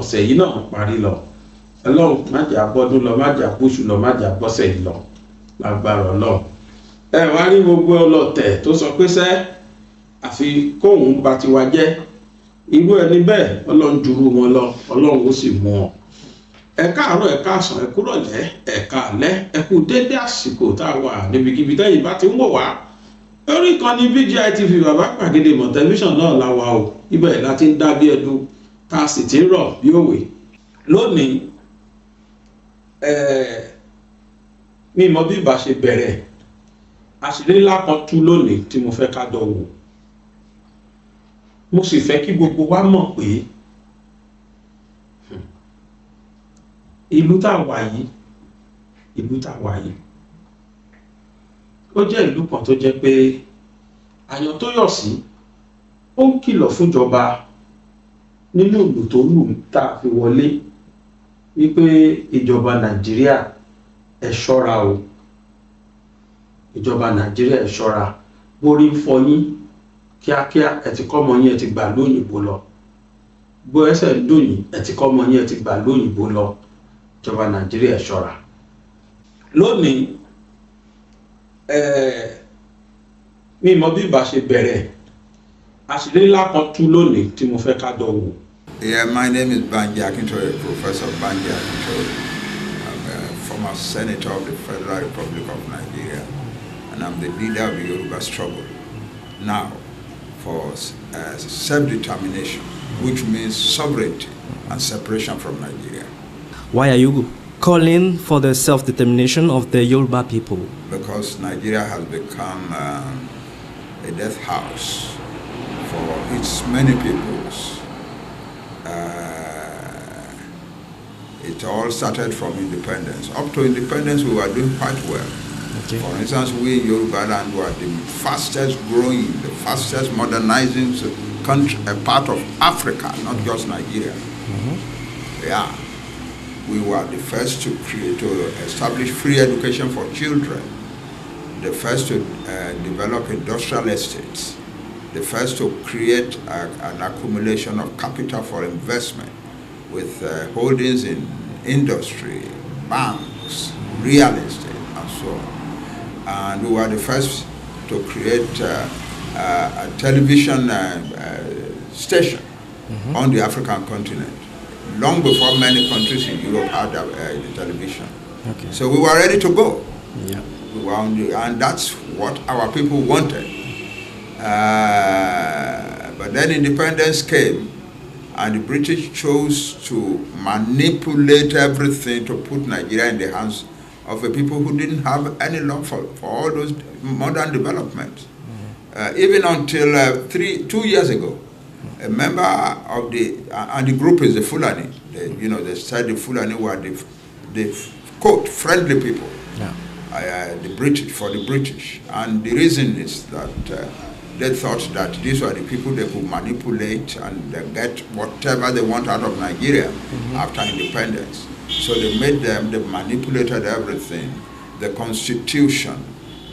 ọ̀sẹ̀ yìí náà parí lọ ọlọ́run má jà bọ́dún lọ má jà bóṣù lọ má jà bọ́sẹ̀ yìí lọ lágbára ọlọ́run. ẹ wá rí gbogbo ọlọ́tẹ̀ tó sọ pé sẹ́ àfi kóun bá tiwa jẹ́ irú ẹni bẹ́ẹ̀ ọlọ́run jùrú wọn lọ ọlọ́run ó sì mú wọn. ẹ káàárọ̀ ẹ káàsán ẹ kúrọ̀lẹ́ ẹ káalẹ́ ẹ kú dédé àsìkò tá a wà níbikíbi tẹ́yìn bá ti ń wò wá orí ìkànnì BGI TV bàbá gbàgede mọ̀ tẹlifíṣàn náà la wà o ibẹ̀ láti ń dá bí ẹdun tá a sì ti ń rọ̀ bí òwe. lónìí mi mọ bí ìbá ṣe bẹ̀rẹ̀ àṣírí ńlá kan tú lónìí tí mo fẹ́ ká jọ wò mo sì fẹ́ kí gbogbo wa mọ̀ pé ìlú tá a wà yìí ó jẹ́ ìlú kan tó jẹ́ pé àyàn tó yọ̀ sí ó ń kìlọ̀ fúnjọba nínú ìlú tó lù tá a fi wọlé wípé ìjọba Nàìjíríà ẹ ṣọ́ra o ìjọba Nàìjíríà ẹ ṣọ́ra borí ń fọ yín kíákíá ẹ ti kọ́ ọmọ yín ẹ ti gbà lóyìnbó lọ bó ẹsẹ̀ ń dùn yín ẹ ti kọ́ ọmọ yín ẹ ti gbà lóyìnbó lọ ìjọba Nàìjíríà ẹ ṣọ́ra. lónìí mi mọ bí ìbá ṣe bẹ̀rẹ̀ àṣírí ńlá kan tú lónìí tí mo fẹ́ ká jọ wò. Yeah, my name is Akintoye, Professor Akintoye. I'm a former senator of the Federal Republic of Nigeria, and I'm the leader of the Yoruba struggle. Now, for self-determination, which means sovereignty and separation from Nigeria. Why are you calling for the self-determination of the Yoruba people? Because Nigeria has become a death house for its many peoples. It all started from independence. Up to independence, we were doing quite well. Okay. For instance, we in Yorubaland were the fastest growing, the fastest modernizing country, a part of Africa, not just Nigeria. Yeah. We were the first to establish free education for children, the first to develop industrial estates, the first to create an accumulation of capital for investment with holdings in industry, banks, real estate, and so on. And we were the first to create a television station on the African continent, long before many countries in Europe had the television. Okay. So we were ready to go. Yeah. We were and that's what our people wanted. But then independence came, and the British chose to manipulate everything to put Nigeria in the hands of the people who didn't have any love for all those modern developments. Even until 2 years ago, a member of and the group is the Fulani. They said the Fulani were the quote friendly people. Yeah. The British, and the reason is that they thought that these were the people they could manipulate and get whatever they want out of Nigeria after independence. So they made them, they manipulated everything, the constitution,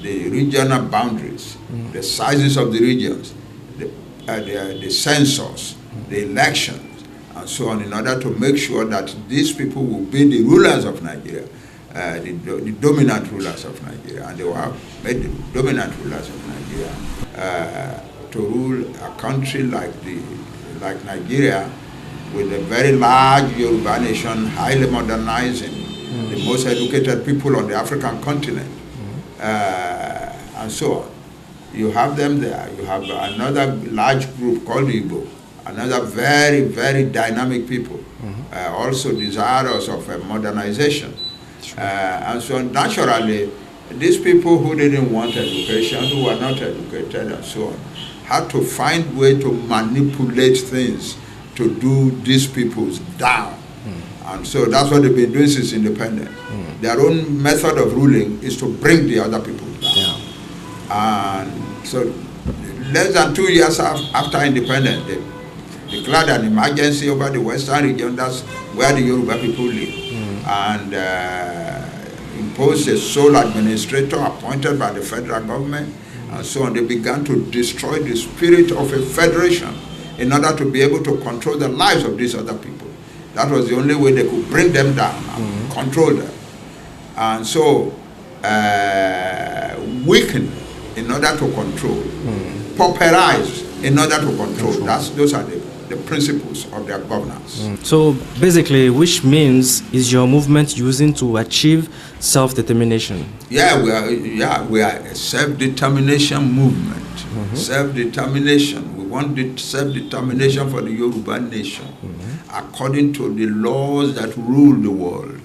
the regional boundaries, the sizes of the regions, the census, the elections, and so on, in order to make sure that these people will be the rulers of Nigeria, the dominant rulers of Nigeria, and they were made the dominant rulers of Nigeria to rule a country like Nigeria, with a very large Yorubanation, highly modernizing, the most educated people on the African continent, and so on. You have them there. You have another large group called Igbo, another very, very dynamic people, also desirous of modernization. And so naturally, these people who didn't want education, who were not educated and so on, had to find way to manipulate things to do these peoples down. And so that's what they've been doing since independence. Their own method of ruling is to bring the other people down. Yeah. And so less than 2 years after independence, they declared an emergency over the western region. That's where the Yoruba people live. And imposed a sole administrator appointed by the federal government, and so on. They began to destroy the spirit of a federation in order to be able to control the lives of these other people. That was the only way they could bring them down and control them. And so, weaken in order to control, pauperize in order to control. Those are the principles of their governance. So basically, which means is your movement using to achieve self-determination? Yeah, we are a self-determination movement. Self-determination. We want the self-determination for the Yoruba nation, according to the laws that rule the world.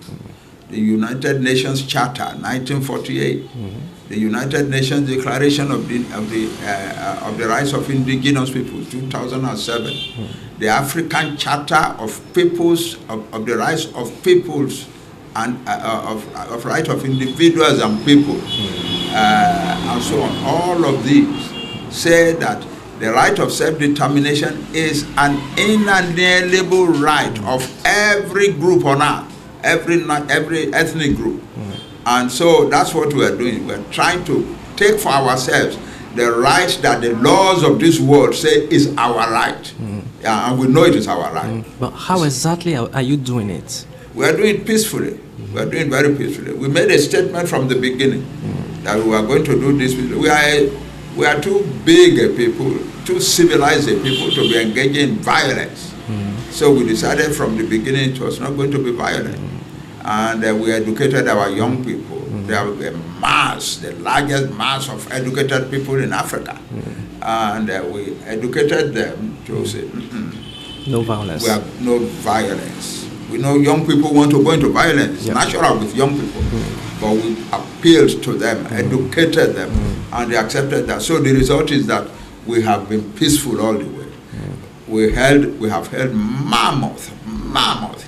The United Nations Charter, 1948. The United Nations Declaration of the Rights of Indigenous Peoples, 2007. The African Charter of Peoples of the Rights of Peoples and of Right of Individuals and People, and so on. All of these say that the right of self-determination is an inalienable right of every group on earth, every ethnic group. And so that's what we are doing. We are trying to take for ourselves the right that the laws of this world say is our right. And we know it is our right. But how exactly are you doing it? We are doing it peacefully. We are doing very peacefully. We made a statement from the beginning that we are going to do this. We are too big a people, too civilized a people to be engaging in violence. So we decided from the beginning it was not going to be violent. And we educated our young people. They have a mass, the largest mass of educated people in Africa. And we educated them to say, no violence. We have no violence. We know young people want to go into violence. It's natural with young people. But we appealed to them, educated them, and they accepted that. So the result is that we have been peaceful all the way. We have held mammoth,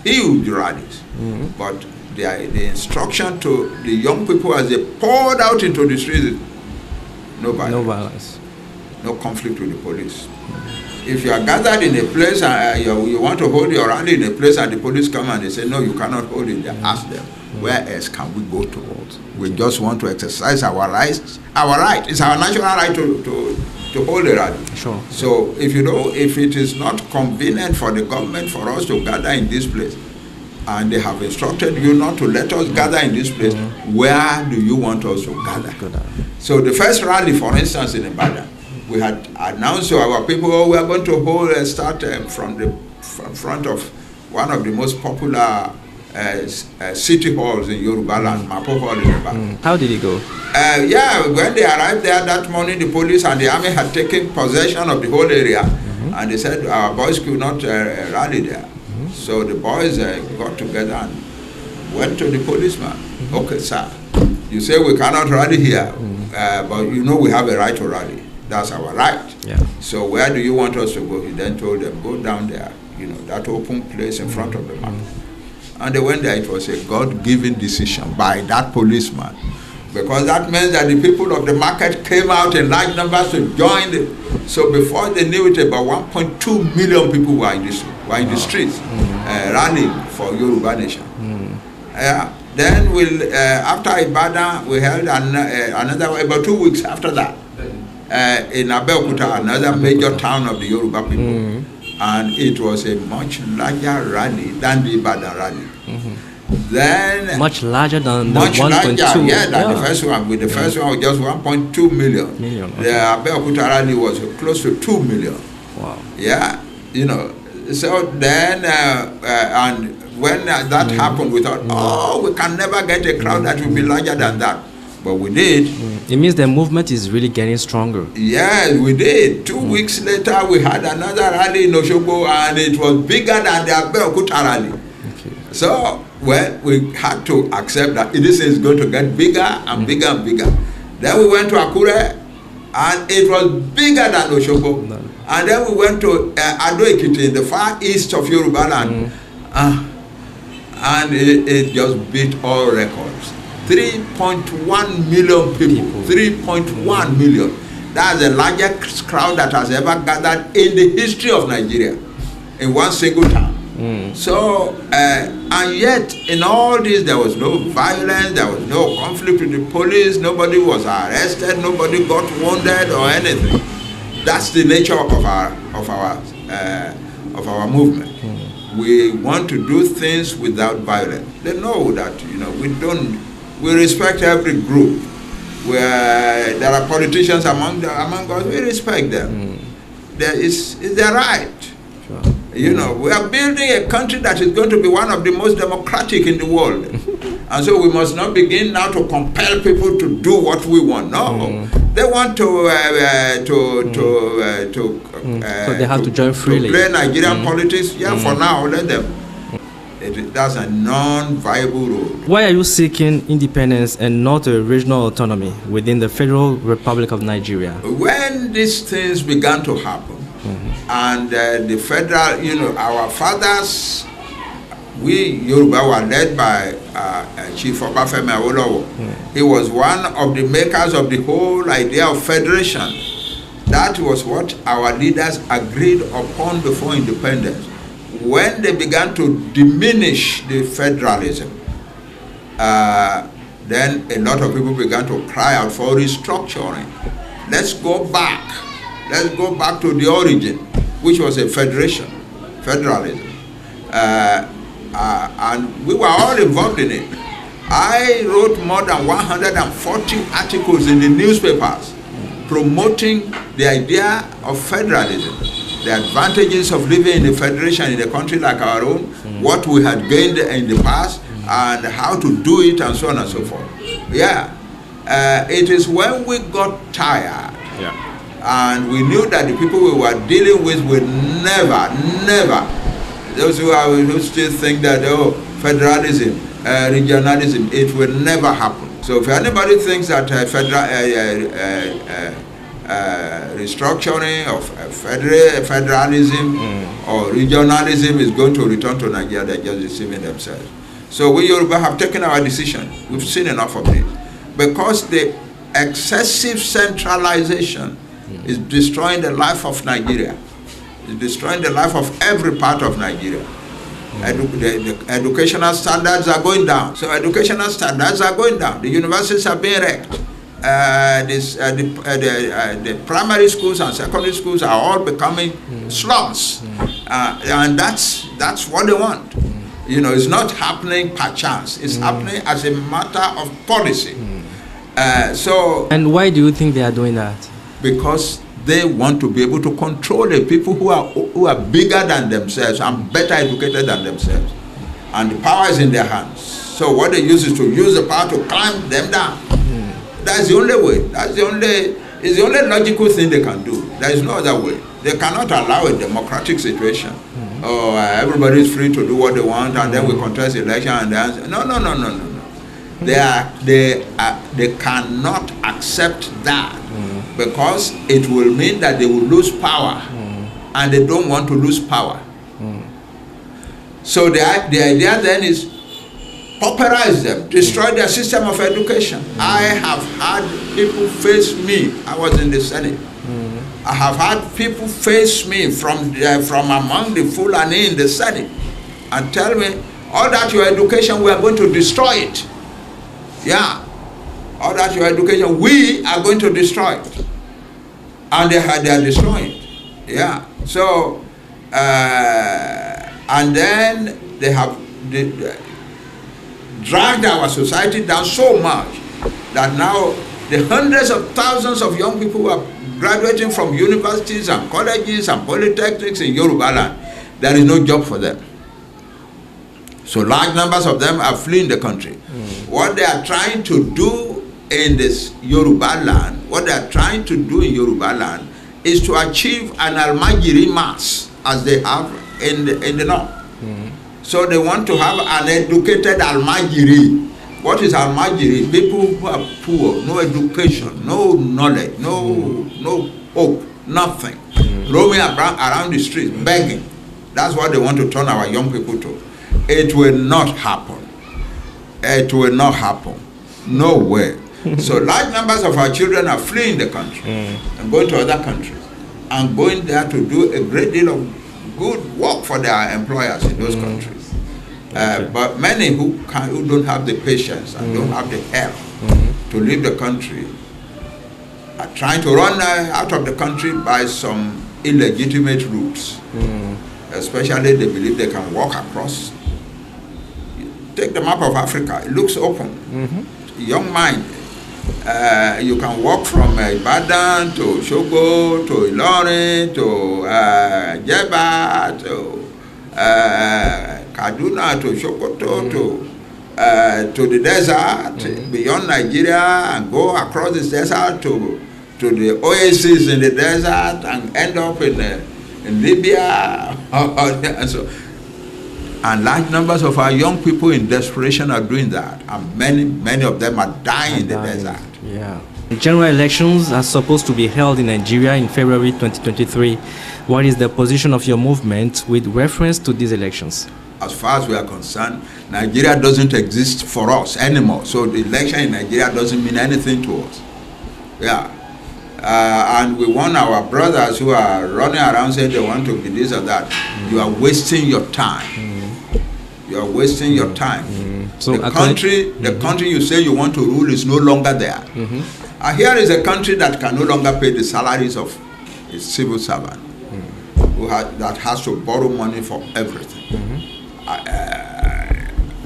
huge rallies. But the instruction to the young people as they poured out into the streets is no violence. No violence. No conflict with the police. If you are gathered in a place and you want to hold your rally in a place and the police come and they say, no, you cannot hold it, they ask them, where else can we go to? We just want to exercise our rights. Our right. It's our natural right to hold a rally. Sure. So if it is not convenient for the government for us to gather in this place, and they have instructed you not to let us gather in this place, where do you want us to gather? So the first rally, for instance, in Ibadan, we had announced to our people, we are going to start from the front of one of the most popular city halls in Yoruba land, Mapo Hall in Ibadan. How did it go? When they arrived there that morning, the police and the army had taken possession of the whole area, and they said our boys could not rally there. So the boys got together and went to the policeman. Okay, sir, you say we cannot rally here, but you know we have a right to rally. That's our right. Yeah. So where do you want us to go? He then told them, go down there, that open place in front of the market. And they went there. It was a God-given decision by that policeman, because that meant that the people of the market came out in large numbers to join it. So before they knew it, about 1.2 million people were in the streets rallying for Yorubanation. Then after Ibadan, we held another, about 2 weeks after that, in Abeokuta, another major town of the Yoruba people. And it was a much larger rally than the Ibadan rally. Then much larger than the 1.2. Than the first one. With the first one was just 1.2 million. Okay. The Abeokuta rally was close to 2 million. Wow. Yeah, So then, and when that happened, we thought, we can never get a crowd that will be larger than that. But we did. It means the movement is really getting stronger. Yes, we did. 2 weeks later, we had another rally in Osogbo, and it was bigger than the Abeokuta rally. Okay. So, we had to accept that this is going to get bigger and bigger and bigger. Then we went to Akure, and it was bigger than Osogbo. And then we went to Ado Ekiti in the far east of Yoruba land. And it just beat all records. 3.1 million people. 3.1 million. That's the largest crowd that has ever gathered in the history of Nigeria in one single town. So, and yet in all this there was no violence, there was no conflict with the police, nobody was arrested, nobody got wounded or anything. That's the nature of our movement. we want to do things without violence. They know that, we respect every group. Where there are politicians among us, we respect them. It's their right. Sure. We are building a country that is going to be one of the most democratic in the world. And so we must not begin now to compel people to do what we want. No. They want to so they have to join freely. To play Nigerian politics. Yeah, for now, let them. That's a non-viable road. Why are you seeking independence and not a regional autonomy within the Federal Republic of Nigeria? When these things began to happen, and the federal, our fathers, we Yoruba were led by Chief Obafemi Awolowo. He was one of the makers of the whole idea of federation. That was what our leaders agreed upon before independence. When they began to diminish the federalism, then a lot of people began to cry out for restructuring. Let's go back. Let's go back to the origin, which was a federalism. And we were all involved in it. I wrote more than 140 articles in the newspapers promoting the idea of federalism, the advantages of living in a federation in a country like our own, what we had gained in the past, and how to do it, and so on and so forth. It is when we got tired, and we knew that the people we were dealing with would never, those who still think that, federalism, regionalism, it will never happen. So if anybody thinks that restructuring of federalism or regionalism is going to return to Nigeria, they're just deceiving themselves. So we Yoruba have taken our decision. We've seen enough of it. Because the excessive centralization is destroying the life of Nigeria. It's destroying the life of every part of Nigeria. The educational standards are going down. So educational standards are going down. The universities are being wrecked. The primary schools and secondary schools are all becoming slums. And that's what they want. It's not happening per chance. It's happening as a matter of policy. And why do you think they are doing that? Because they want to be able to control the people who are bigger than themselves and better educated than themselves. And the power is in their hands. So what they use is to use the power to climb them down. That's the only way. It's the only logical thing they can do. There is no other way. They cannot allow a democratic situation. Everybody is free to do what they want, and then we contest election and then no. They cannot accept that because it will mean that they will lose power, and they don't want to lose power. So the idea then is pauperize them, destroy their system of education. I have had people face me. I was in the Senate. I have had people face me from among the Fulani in the Senate and tell me, all that your education, we are going to destroy it. All that your education, we are going to destroy it. And they are destroying it. So, and then they have dragged our society down so much that now the hundreds of thousands of young people who are graduating from universities and colleges and polytechnics in Yoruba land, there is no job for them. So large numbers of them are fleeing the country. What they are trying to do in this Yoruba land, is to achieve an Almajiri mass as they have in the north. So they want to have an educated Almajiri. What is Almajiri? People who are poor, no education, no knowledge, no hope, nothing. Roaming around the streets, begging. That's what they want to turn our young people to. It will not happen. It will not happen. No way. So large numbers of our children are fleeing the country and going to other countries and going there to do a great deal of good work for their employers in those countries. But many who don't have the patience and don't have the help to leave the country are trying to run out of the country by some illegitimate routes. Especially they believe they can walk across. Take the map of Africa, it looks open. Young mind, you can walk from Ibadan to Shogo to Ilorin to Jeba to Kaduna to Sokoto to the desert beyond Nigeria and go across the desert to the oasis in the desert and end up in Libya. And large numbers of our young people in desperation are doing that, and many of them are dying in the desert. Yeah. General elections are supposed to be held in Nigeria in February 2023. What is the position of your movement with reference to these elections? As far as we are concerned, Nigeria doesn't exist for us anymore. So the election in Nigeria doesn't mean anything to us. Yeah. And we want our brothers who are running around saying they want to be this or that. You are wasting your time. You are wasting your time. So the country you say you want to rule is no longer there. Here is a country that can no longer pay the salaries of its civil servant, that has to borrow money for everything.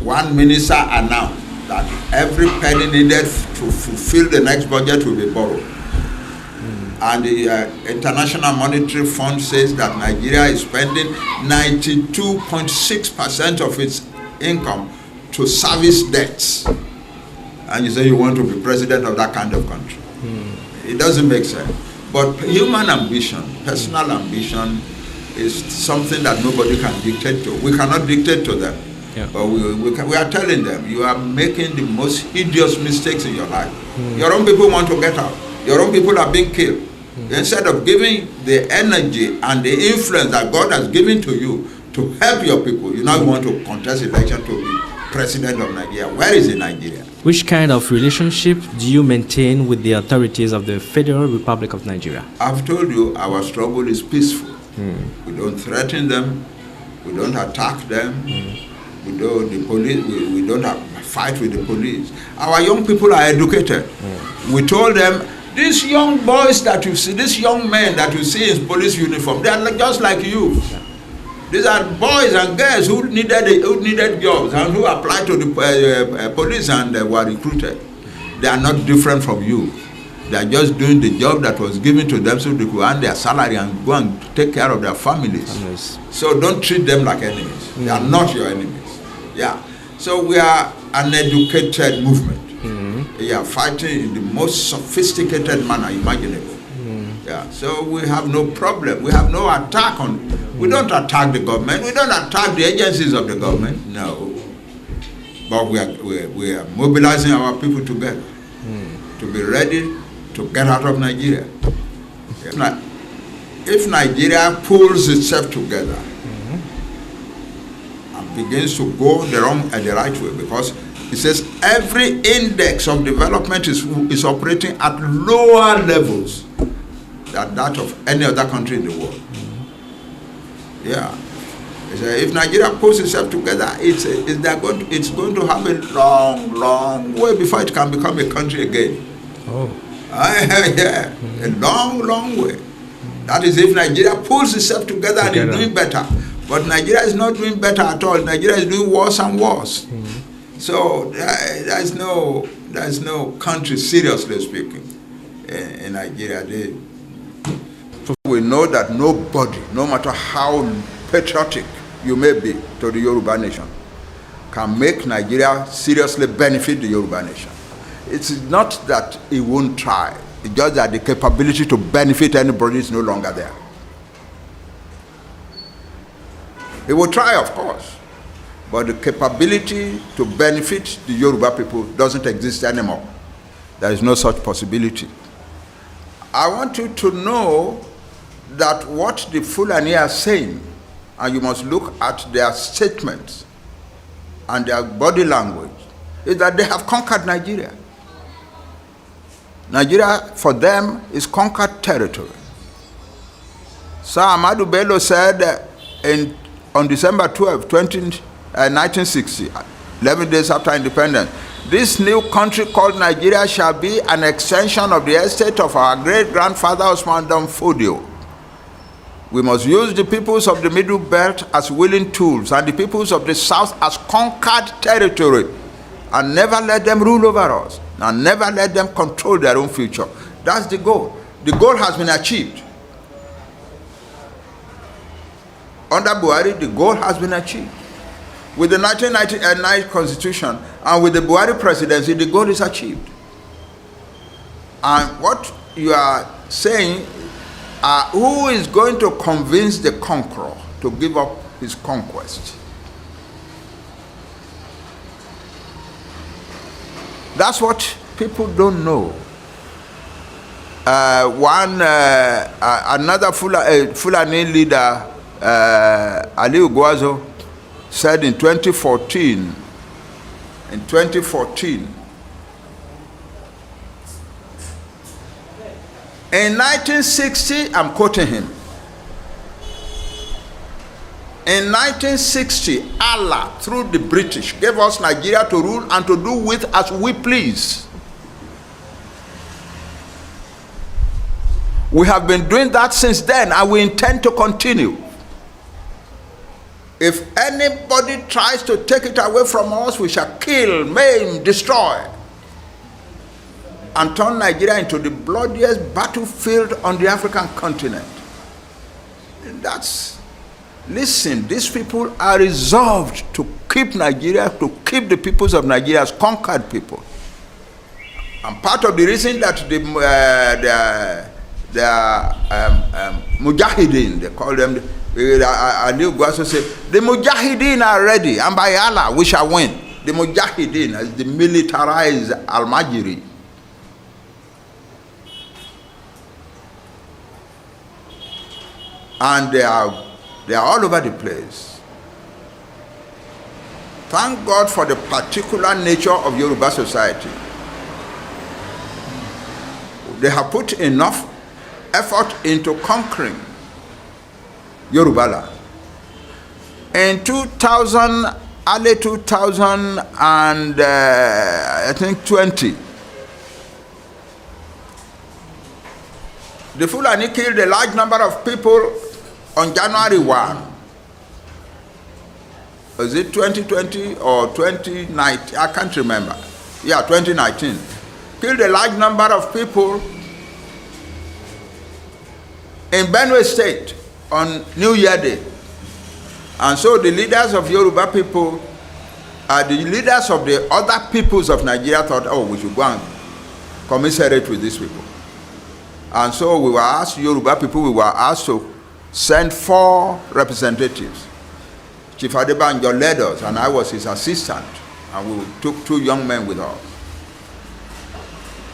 One minister announced that every penny needed to fulfill the next budget will be borrowed. And the International Monetary Fund says that Nigeria is spending 92.6% of its income to service debts. And you say you want to be president of that kind of country. It doesn't make sense. But human ambition, personal ambition, is something that nobody can dictate to. We cannot dictate to them. Yeah. But we are telling them, you are making the most hideous mistakes in your life. Your own people want to get out. Your own people are being killed. Instead of giving the energy and the influence that God has given to you to help your people, you now want to contest election to be president of Nigeria. Where is it, Nigeria? Which kind of relationship do you maintain with the authorities of the Federal Republic of Nigeria? I've told you our struggle is peaceful. We don't threaten them. We don't attack them. We don't fight with the police. Our young people are educated. We told them, these young boys that you see, these young men that you see in police uniform, they are just like you. These are boys and girls who needed jobs and who applied to the police and were recruited. They are not different from you. They are just doing the job that was given to them so they could earn their salary and go and take care of their families. So don't treat them like enemies. They are not your enemies. Yeah. So we are an educated movement. We are fighting in the most sophisticated manner imaginable. Yeah. So we have no problem. We have no attack on. We don't attack the government. We don't attack the agencies of the government. No. But we are mobilizing our people together to be ready to get out of Nigeria. If Nigeria pulls itself together and begins to go the right way, because it says every index of development is operating at lower levels than that of any other country in the world. Yeah. If Nigeria pulls itself together, it's going to have a long way before it can become a country again. Yeah, a long way. That is if Nigeria pulls itself together and is doing better. But Nigeria is not doing better at all. Nigeria is doing worse and worse. So there is no country, seriously speaking, in Nigeria. We know that nobody, no matter how patriotic you may be to the Yoruba nation, can make Nigeria seriously benefit the Yoruba nation. It's not that he won't try. It's just that the capability to benefit anybody is no longer there. He will try, of course, but the capability to benefit the Yoruba people doesn't exist anymore. There is no such possibility. I want you to know that what the Fulani are saying, and you must look at their statements and their body language, is that they have conquered Nigeria. Nigeria, for them, is conquered territory. Sir Ahmadu Bello said on December 12, 1960, 11 days after independence, this new country called Nigeria shall be an extension of the estate of our great-grandfather Osman Dan Fodio. We must use the peoples of the Middle Belt as willing tools and the peoples of the South as conquered territory, and never let them rule over us, and never let them control their own future. That's the goal. The goal has been achieved. Under Buhari, the goal has been achieved. With the 1999 Constitution and with the Buhari presidency, the goal is achieved. And what you are saying, who is going to convince the conqueror to give up his conquest? That's what people don't know. Another Fulani leader, Ali Ugwazo, said in 2014, in 1960, I'm quoting him, in 1960, Allah, through the British, gave us Nigeria to rule and to do with as we please. We have been doing that since then, and we intend to continue. If anybody tries to take it away from us, we shall kill, maim, destroy, and turn Nigeria into the bloodiest battlefield on the African continent. Listen, these people are resolved to keep Nigeria, to keep the peoples of Nigeria as conquered people. And part of the reason that the Mujahideen, they call them, Ali Ugwaso said, the Mujahideen are ready, and by Allah, we shall win. The Mujahideen as the militarized Al-Majiri. And they are all over the place. Thank God for the particular nature of Yoruba society. They have put enough effort into conquering Yoruba land. In 2000, early 2000 and I think 20, the Fulani killed a large number of people on January 1. Was it 2020 or 2019? I can't remember. Yeah, 2019. Killed a large number of people in Benue State on New Year Day. And so the leaders of Yoruba people, the leaders of the other peoples of Nigeria thought, oh, we should go and commiserate with these people. And so we were asked, Yoruba people, we were asked to send 4 representatives. Chief Adebanjo led us, and I was his assistant, and we took 2 young men with us.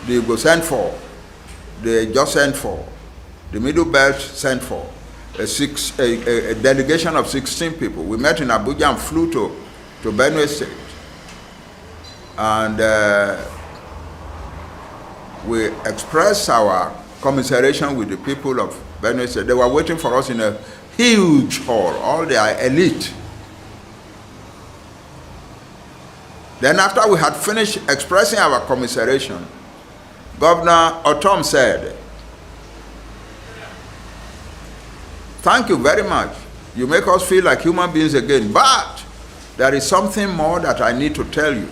They go send 4. They just sent 4. The Middle Belt sent 4. A delegation of 16 people. We met in Abuja and flew to Benue State. And we expressed our commiseration with the people of Benue State. They were waiting for us in a huge hall, all their elite. Then after we had finished expressing our commiseration, Governor Otom said, thank you very much. You make us feel like human beings again. But there is something more that I need to tell you.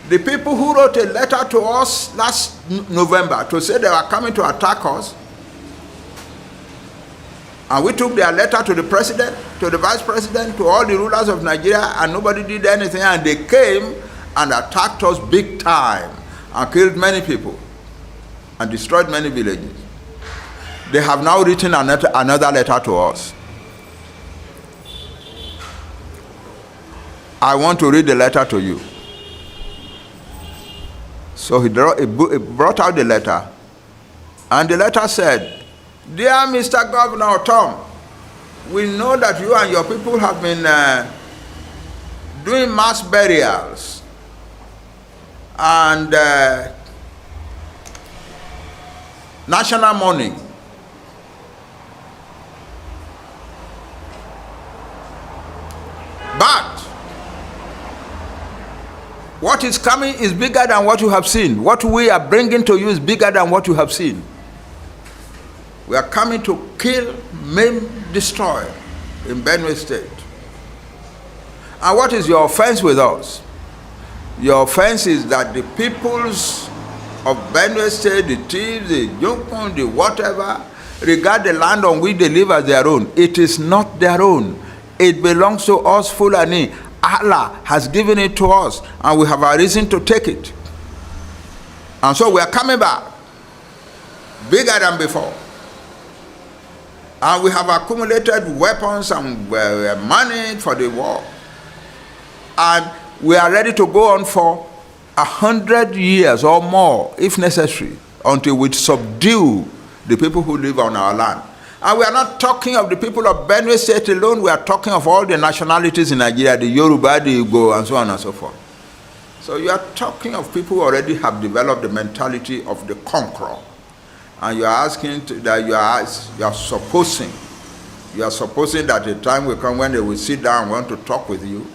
The people who wrote a letter to us last November to say they were coming to attack us, and we took their letter to the president, to the vice president, to all the rulers of Nigeria, and nobody did anything, and they came and attacked us big time and killed many people and destroyed many villages. They have now written another letter to us. I want to read the letter to you. So he brought out the letter, and the letter said, Dear Mr. Governor Tom, we know that you and your people have been doing mass burials and national mourning. But what is coming is bigger than what you have seen. What we are bringing to you is bigger than what you have seen. We are coming to kill, maim, destroyed in Benue State. And what is your offense with us? Your offense is that the peoples of Benue State, the thieves, the Jonkun, the whatever, regard the land on which they live as their own. It is not their own. It belongs to us, Fulani. Allah has given it to us, and we have a reason to take it. And so we are coming back, bigger than before. And we have accumulated weapons and money for the war. And we are ready to go on for 100 years or more, if necessary, until we subdue the people who live on our land. And we are not talking of the people of Benue State alone, we are talking of all the nationalities in Nigeria, the Yoruba, the Igbo, and so on and so forth. So you are talking of people who already have developed the mentality of the conqueror. And you are asking that you are supposing that a time will come when they will sit down and want to talk with you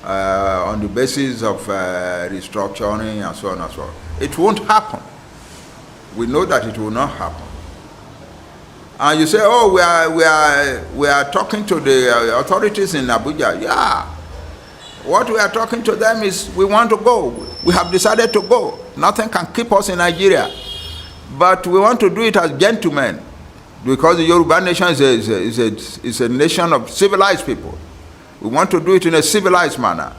on the basis of restructuring and so on and so on. It won't happen. We know that it will not happen. And you say, oh, we are talking to the authorities in Abuja. Yeah. What we are talking to them is we want to go. We have decided to go. Nothing can keep us in Nigeria. But we want to do it as gentlemen, because the Yorubanation is a nation of civilized people. We want to do it in a civilized manner.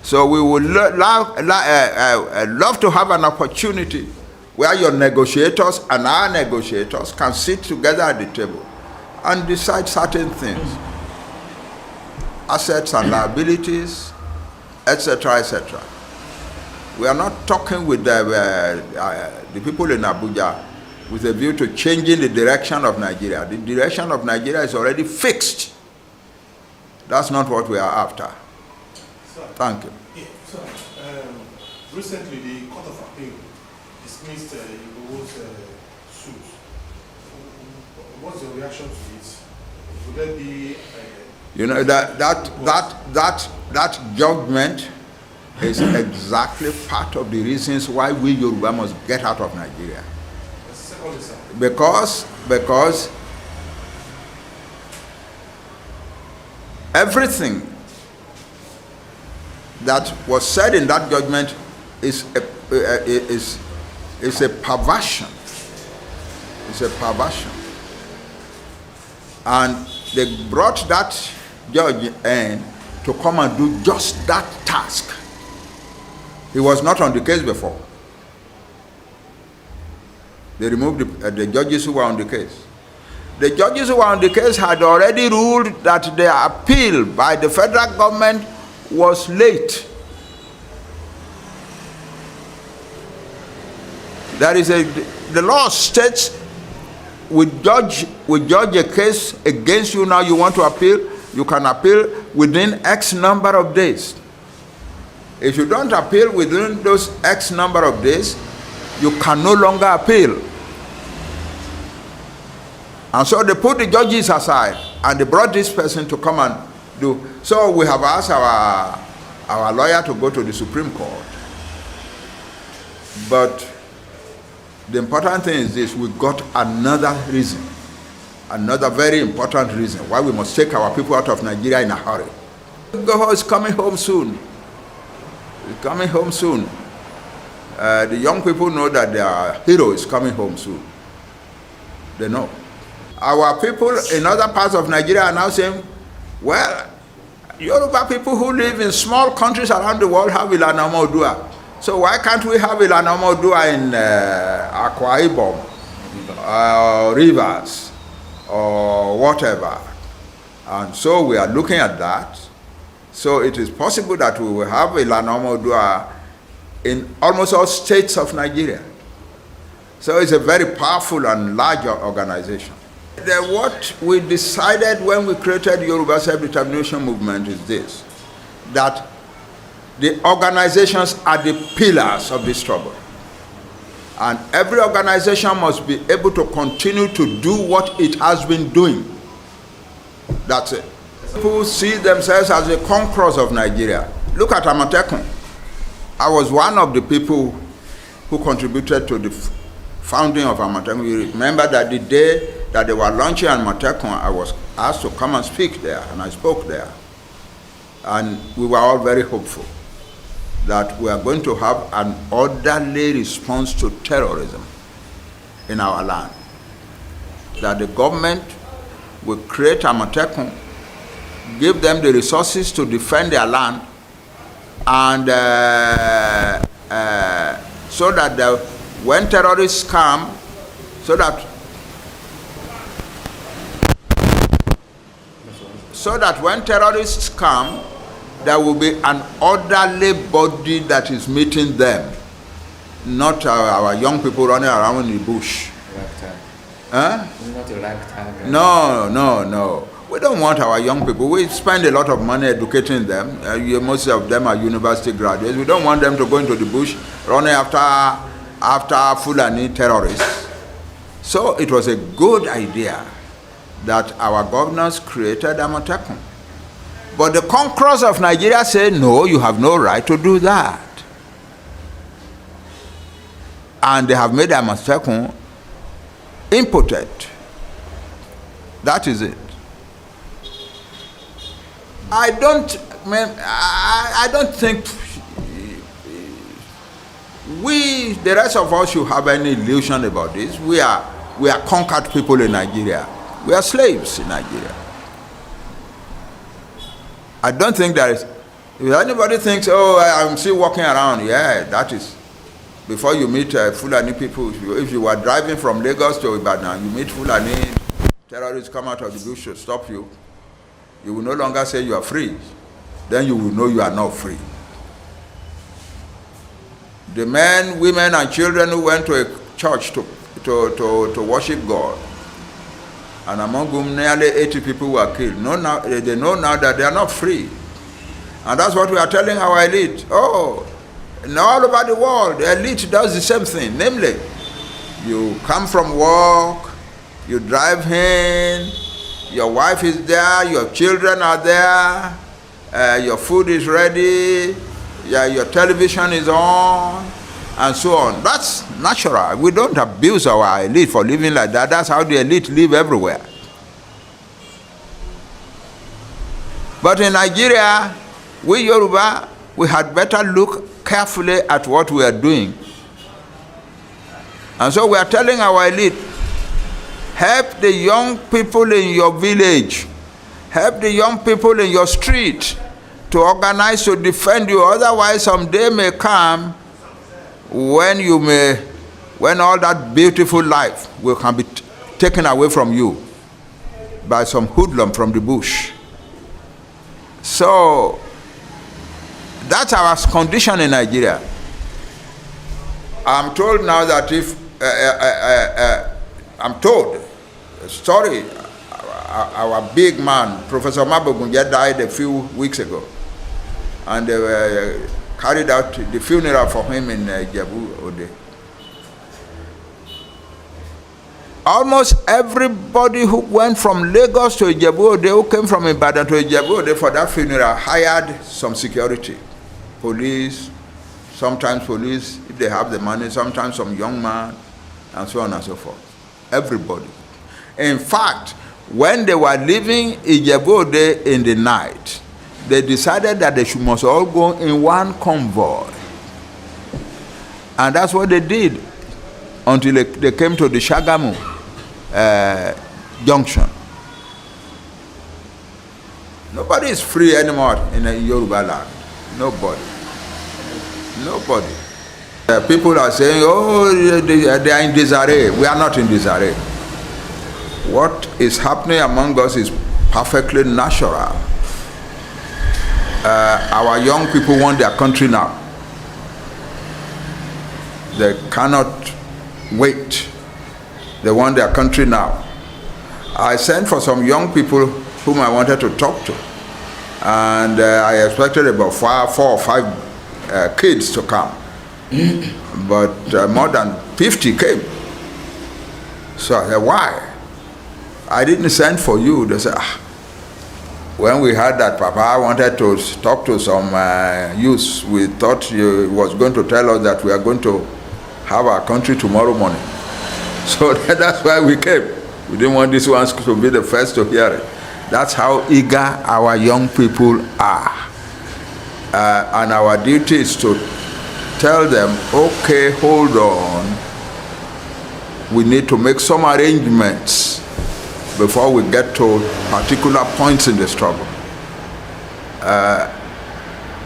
So we would love to have an opportunity where your negotiators and our negotiators can sit together at the table and decide certain things, assets and liabilities, etc., etc. We are not talking with the people in Abuja with a view to changing the direction of Nigeria. The direction of Nigeria is already fixed. That's not what we are after. Sir, thank you. Yeah, sir, recently the Court of Appeal dismissed Igbo's suit. What's your reaction to it? Would there be... You know, that judgment is exactly part of the reasons why we Yoruba must get out of Nigeria. Because everything that was said in that judgment is a perversion. It's a perversion. And they brought that judge in to come and do just that task. He was not on the case before. They removed the judges who were on the case. The judges who were on the case had already ruled that the appeal by the federal government was late. The law states we judge a case against you now, you want to appeal, you can appeal within X number of days. If you don't appeal within those X number of days, you can no longer appeal. And so they put the judges aside and they brought this person to come and do. So we have asked our lawyer to go to the Supreme Court. But the important thing is this: we got another reason, another very important reason why we must take our people out of Nigeria in a hurry. Goho is coming home soon. He's coming home soon. The young people know that their hero is coming home soon. They know. Our people in other parts of Nigeria are now saying, well, Yoruba people who live in small countries around the world have Ilana Omoodua. So why can't we have Ilana Omoodua in Akwa Ibom, Rivers, or whatever? And so we are looking at that. So it is possible that we will have Ilana Omoodua in almost all states of Nigeria. So it's a very powerful and large organization. What we decided when we created the Yoruba Self-Determination Movement is this: that the organizations are the pillars of this struggle. And every organization must be able to continue to do what it has been doing. That's it. People see themselves as the conquerors of Nigeria. Look at Amatekun. I was one of the people who contributed to the founding of Amatekun. You remember that the day that they were launching at Amatekun, I was asked to come and speak there, and I spoke there. And we were all very hopeful that we are going to have an orderly response to terrorism in our land. That the government will create Amatekun, give them the resources to defend their land, and so that when terrorists come, so that when terrorists come, there will be an orderly body that is meeting them, not our young people running around in the bush. Huh? Not a ragtag. No. We don't want our young people. We spend a lot of money educating them. Most of them are university graduates. We don't want them to go into the bush running after Fulani terrorists. So it was a good idea that our governors created Amatekun. But the conquerors of Nigeria said, no, you have no right to do that. And they have made Amatekun impotent. That is it. I don't think the rest of us, should have any illusion about this. We are conquered people in Nigeria. We are slaves in Nigeria. I don't think there is. If anybody thinks, oh, I'm still walking around, yeah, that is. Before you meet Fulani people, if you were driving from Lagos to Ibadan, you meet Fulani, terrorists come out of the bush to stop you, you will no longer say you are free. Then you will know you are not free. The men, women, and children who went to a church to worship God, and among whom nearly 80 people were killed, they know now that they are not free. And that's what we are telling our elite. Oh, all over the world, the elite does the same thing. Namely, you come from work, you drive in, your wife is there, your children are there, your food is ready, your television is on, and so on. That's natural. We don't abuse our elite for living like that. That's how the elite live everywhere. But in Nigeria, we Yoruba, we had better look carefully at what we are doing. And so we are telling our elite, help the young people in your village, help the young people in your street to organize to defend you. Otherwise, some day may come when all that beautiful life can be taken away from you by some hoodlum from the bush. So that's our condition in Nigeria. I'm told now that if I'm told a story, our big man, Professor Mabogunja, died a few weeks ago, and they carried out the funeral for him in Ijebu Ode. Almost everybody who went from Lagos to Ijebu Ode, who came from Ibadan to Ijebu Ode for that funeral, hired some security, police, sometimes police if they have the money, sometimes some young man, and so on and so forth. Everybody. In fact, when they were leaving Ijebu Ode in the night, they decided that they must all go in one convoy. And that's what they did until they came to the Shagamu junction. Nobody is free anymore in Yoruba land. Nobody. People are saying, oh, they are in disarray. We are not in disarray. What is happening among us is perfectly natural. Our young people want their country now. They cannot wait. They want their country now. I sent for some young people whom I wanted to talk to, and I expected about 4 or 5 kids to come, but more than 50 came. So I said, why? I didn't send for you. They said, when we heard that Papa wanted to talk to some youths, we thought he was going to tell us that we are going to have our country tomorrow morning. So that's why we came. We didn't want these ones to be the first to hear it. That's how eager our young people are. And our duty is to tell them, okay, hold on. We need to make some arrangements before we get to particular points in the struggle.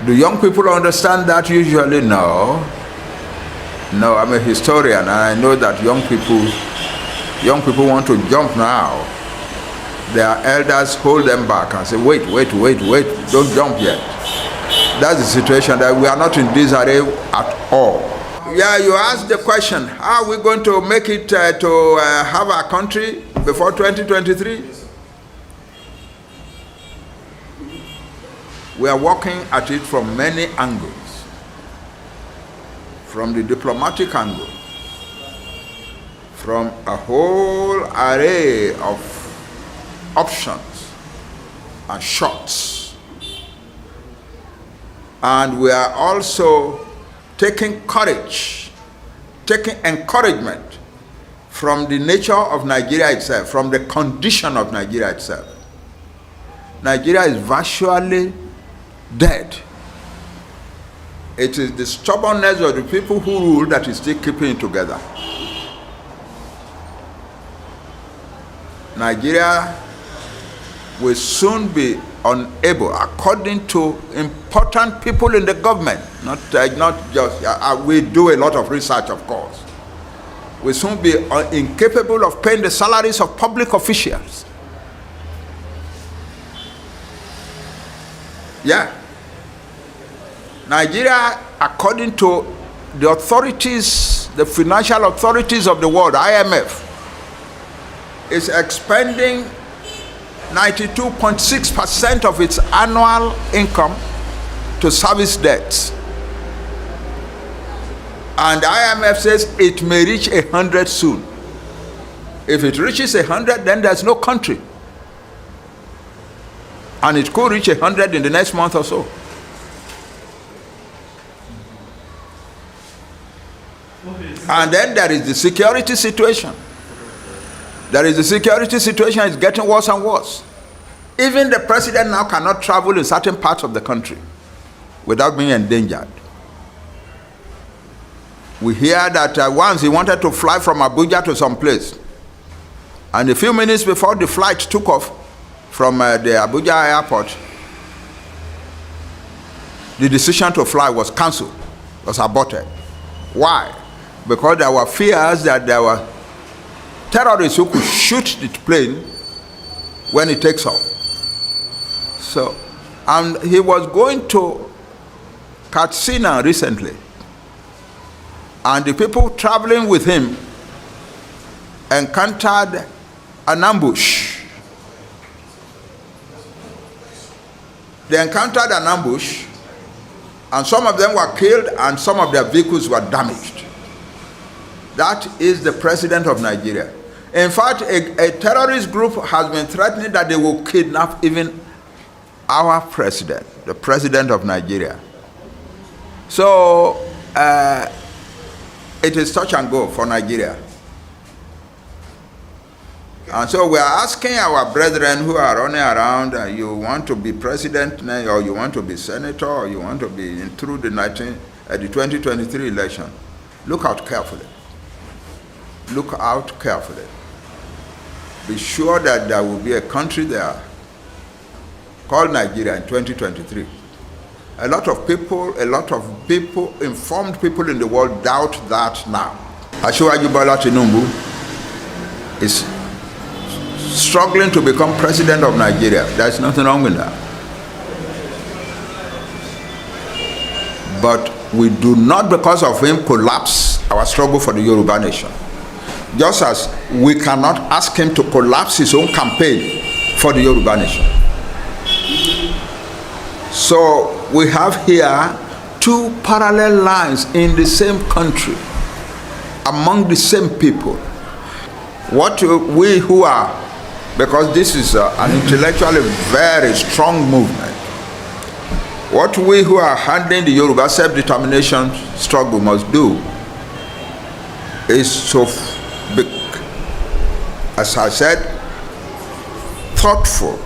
Do young people understand that usually? No. No, I'm a historian and I know that young people want to jump now. Their elders hold them back and say, wait, don't jump yet. That's the situation, that we are not in disarray at all. Yeah, you asked the question, how are we going to make it to have our country before 2023? We are working at it from many angles. From the diplomatic angle, from a whole array of options and shots. And we are also taking courage, taking encouragement from the nature of Nigeria itself, from the condition of Nigeria itself. Nigeria is virtually dead. It is the stubbornness of the people who rule that is still keeping it together. Nigeria will soon be unable, according to important people in the government, not just, we do a lot of research, of course, will soon be incapable of paying the salaries of public officials. Yeah. Nigeria, according to the authorities, the financial authorities of the world, IMF, is expending 92.6% of its annual income to service debts. And IMF says it may reach 100 soon. If it reaches 100, then there's no country. And it could reach 100 in the next month or so. And then there is the security situation. The security situation is getting worse and worse. Even the president now cannot travel in certain parts of the country without being endangered. We hear that once he wanted to fly from Abuja to some place, and a few minutes before the flight took off from the Abuja airport, the decision to fly was cancelled, was aborted. Why? Because there were fears that there were terrorists who could shoot the plane when it takes off. So, and he was going to Katsina recently, and the people traveling with him encountered an ambush. They encountered an ambush, and some of them were killed and some of their vehicles were damaged. That is the president of Nigeria. In fact, a terrorist group has been threatening that they will kidnap even our president, the president of Nigeria. So, it is touch and go for Nigeria. And so we are asking our brethren who are running around, you want to be president or you want to be senator or you want to be through the 2023 election, look out carefully. Look out carefully. Be sure that there will be a country there called Nigeria in 2023. A lot of people, informed people in the world doubt that now. Asiwaju Bola Tinubu is struggling to become president of Nigeria. There's nothing wrong with that. But we do not, because of him, collapse our struggle for the Yorubanation. Just as we cannot ask him to collapse his own campaign for the Yorubanation. So we have here two parallel lines in the same country, among the same people. What we who are, because this is an intellectually very strong movement, what we who are handling the Yoruba self-determination struggle must do is to as I said, thoughtful,